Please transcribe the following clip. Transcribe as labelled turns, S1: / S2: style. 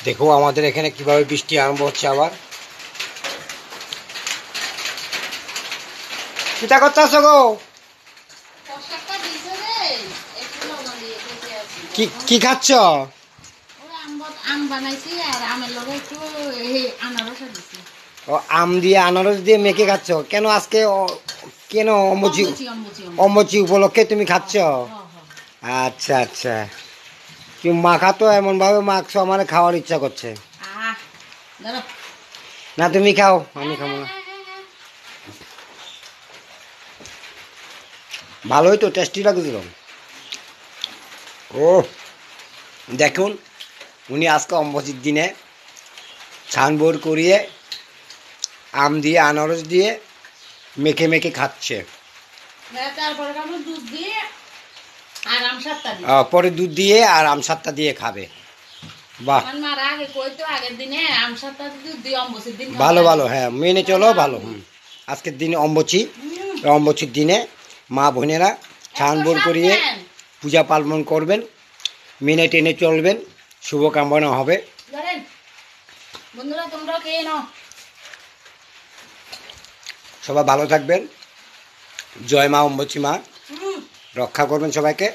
S1: দেখো আমাদের এখানে কিভাবে বৃষ্টি আরম্ভ হচ্ছে আবার। চিন্তা করতেছ গো? কি খাচ্ছ? ও আম দিয়ে আনারস দিয়ে মেখে খাচ্ছ কেন আজকে? কেন অম্বুচি উপলক্ষে তুমি খাচ্ছ? আচ্ছা আচ্ছা, তুমি মাখা তো এমন ভাবে মাখছো আমার খাওয়ার ইচ্ছা করছে। না তুমি খাও, আমি খাবো না। ভালোই তো, টেস্টি লাগছিল। ও দেখুন, উনি আজকে অম্বুচির দিনে ছানবোর করিয়ে আম দিয়ে আনারস দিয়ে মেখে মেখে খাচ্ছে। পরে দুধ দিয়ে আর আম সাতটা দিয়ে খাবে। বাহ, ভালো ভালো, হ্যাঁ মেনে চলো, ভালো। আজকের দিনে অম্বুচির দিনে মা বোনেরা ছানবোর করিয়ে পূজা পার্বণ করবেন, মেনে টেনে চলবেন, শুভকামনা হবে। সবাই ভালো থাকবেন। জয় মা অম্বুচি মা, রক্ষা করবেন সবাইকে।